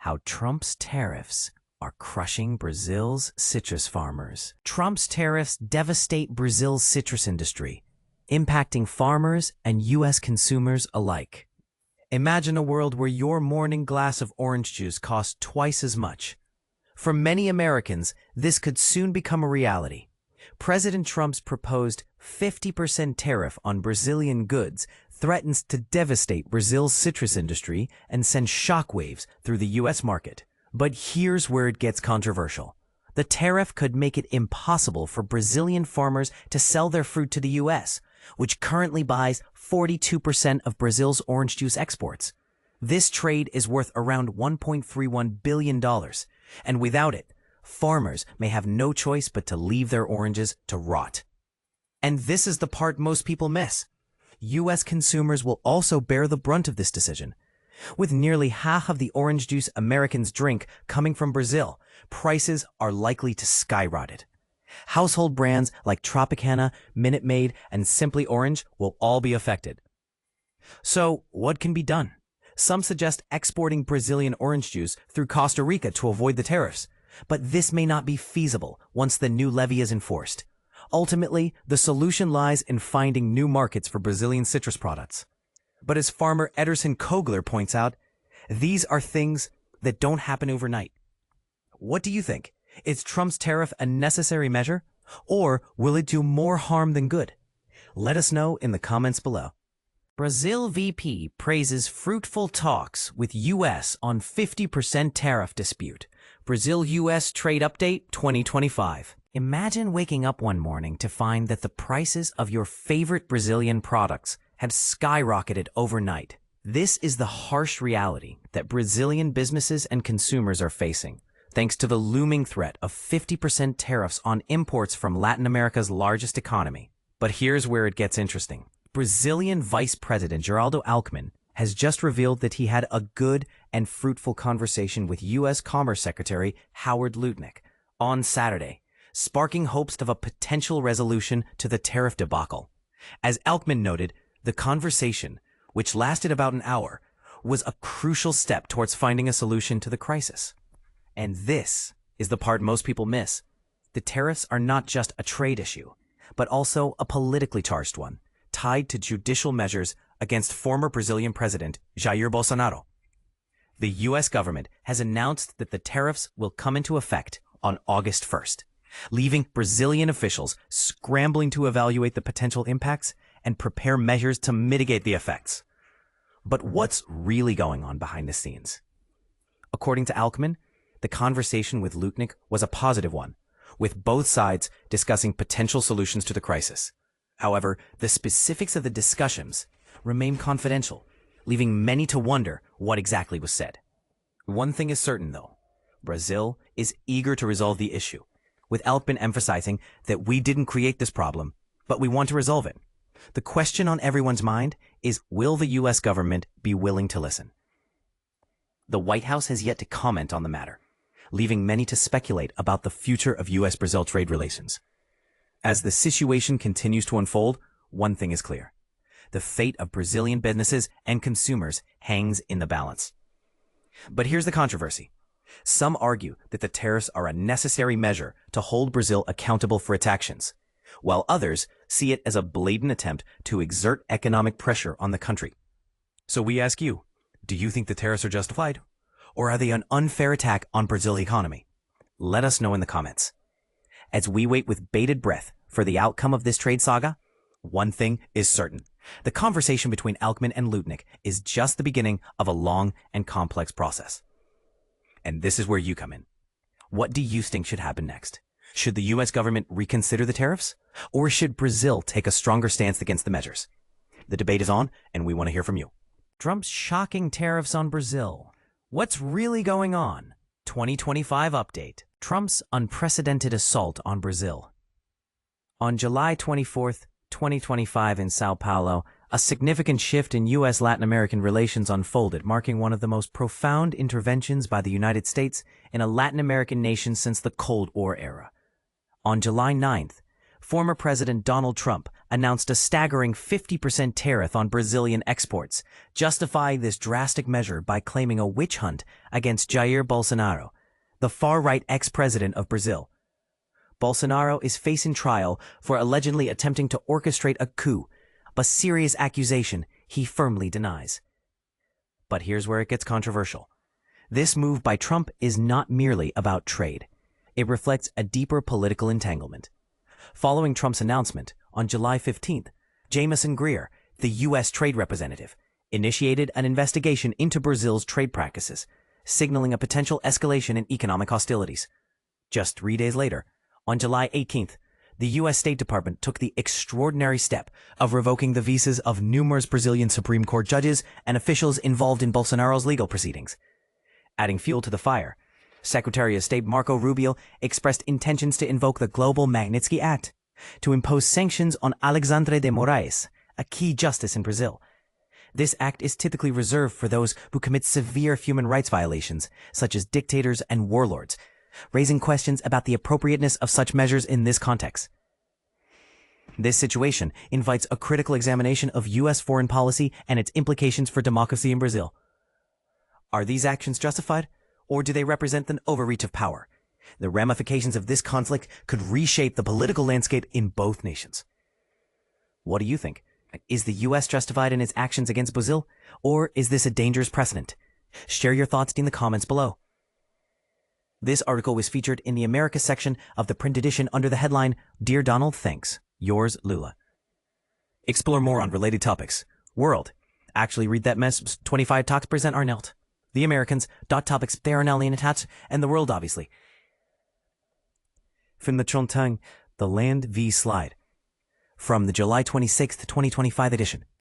how Trump's tariffs are crushing Brazil's citrus farmers. Trump's tariffs devastate Brazil's citrus industry, impacting farmers and U.S. consumers alike. Imagine a world where your morning glass of orange juice costs twice as much. For many Americans, this could soon become a reality. President Trump's proposed 50% tariff on Brazilian goods threatens to devastate Brazil's citrus industry and send shockwaves through the U.S. market. But here's where it gets controversial. The tariff could make it impossible for Brazilian farmers to sell their fruit to the U.S., which currently buys 42% of Brazil's orange juice exports. This trade is worth around $1.31 billion, and without it, farmers may have no choice but to leave their oranges to rot. And this is the part most people miss. U.S. consumers will also bear the brunt of this decision. With nearly half of the orange juice Americans drink coming from Brazil, prices are likely to skyrocket. Household brands like Tropicana, Minute Maid, and Simply Orange will all be affected. So, what can be done? Some suggest exporting Brazilian orange juice through Costa Rica to avoid the tariffs, but this may not be feasible once the new levy is enforced. Ultimately, the solution lies in finding new markets for Brazilian citrus products. But as farmer Ederson Kogler points out, these are things that don't happen overnight. What do you think? Is Trump's tariff a necessary measure, or will it do more harm than good? Let us know in the comments below. Brazil VP praises fruitful talks with U.S. on 50% tariff dispute. Brazil-U.S. Trade Update 2025. Imagine waking up one morning to find that the prices of your favorite Brazilian products have skyrocketed overnight. This is the harsh reality that Brazilian businesses and consumers are facing, thanks to the looming threat of 50% tariffs on imports from Latin America's largest economy. But here's where it gets interesting. Brazilian Vice President Geraldo Alckmin has just revealed that he had a good and fruitful conversation with U.S. Commerce Secretary Howard Lutnick on Saturday, sparking hopes of a potential resolution to the tariff debacle. As Alckmin noted, the conversation, which lasted about an hour, was a crucial step towards finding a solution to the crisis. And this is the part most people miss. The tariffs are not just a trade issue, but also a politically charged one, tied to judicial measures against former Brazilian President Jair Bolsonaro. The U.S. government has announced that the tariffs will come into effect on August 1st, leaving Brazilian officials scrambling to evaluate the potential impacts and prepare measures to mitigate the effects. But what's really going on behind the scenes? According to Alckmin, the conversation with Lutnick was a positive one, with both sides discussing potential solutions to the crisis. However, the specifics of the discussions remain confidential, leaving many to wonder what exactly was said. One thing is certain, though. Brazil is eager to resolve the issue, with Alckmin emphasizing that we didn't create this problem, but we want to resolve it. The question on everyone's mind is, will the U.S. government be willing to listen? The White House has yet to comment on the matter, leaving many to speculate about the future of U.S.-Brazil trade relations. As the situation continues to unfold, one thing is clear. The fate of Brazilian businesses and consumers hangs in the balance. But here's the controversy. Some argue that the tariffs are a necessary measure to hold Brazil accountable for its actions, while others see it as a blatant attempt to exert economic pressure on the country. So we ask you, do you think the tariffs are justified? Or are they an unfair attack on Brazil's economy? Let us know in the comments. As we wait with bated breath for the outcome of this trade saga, one thing is certain. The conversation between Alckmin and Lutnick is just the beginning of a long and complex process. And this is where you come in. What do you think should happen next? Should the U.S. government reconsider the tariffs? Or should Brazil take a stronger stance against the measures? The debate is on, and we want to hear from you. Trump's shocking tariffs on Brazil. What's really going on? 2025 update. Trump's unprecedented assault on Brazil. On July 24th, 2025 in Sao Paulo, a significant shift in U.S.-Latin American relations unfolded, marking one of the most profound interventions by the United States in a Latin American nation since the Cold War era. On July 9th, former President Donald Trump announced a staggering 50% tariff on Brazilian exports, justifying this drastic measure by claiming a witch hunt against Jair Bolsonaro, the far-right ex-president of Brazil. Bolsonaro is facing trial for allegedly attempting to orchestrate a coup, a serious accusation he firmly denies. But here's where it gets controversial. This move by Trump is not merely about trade. It reflects a deeper political entanglement. Following Trump's announcement, on July 15th, Jamieson Greer, the U.S. trade representative, initiated an investigation into Brazil's trade practices, signaling a potential escalation in economic hostilities. Just 3 days later, on July 18th, the U.S. State Department took the extraordinary step of revoking the visas of numerous Brazilian Supreme Court judges and officials involved in Bolsonaro's legal proceedings. Adding fuel to the fire, Secretary of State Marco Rubio expressed intentions to invoke the Global Magnitsky Act to impose sanctions on Alexandre de Moraes, a key justice in Brazil. This act is typically reserved for those who commit severe human rights violations, such as dictators and warlords, raising questions about the appropriateness of such measures in this context. This situation invites a critical examination of U.S. foreign policy and its implications for democracy in Brazil. Are these actions justified, or do they represent an overreach of power? The ramifications of this conflict could reshape the political landscape in both nations. What do you think? Is the U.S. justified in its actions against Brazil, or is this a dangerous precedent? Share your thoughts in the comments below. This article was featured in the America section of the print edition under the headline, Dear Donald, Thanks. Yours, Lula. Explore more on related topics. World. Actually read that mess. 25 talks present are knelt. The Americans. Topics they are now attached. And the world, obviously. From the Chontang, The Land v. Slide. From the July 26th, 2025 edition.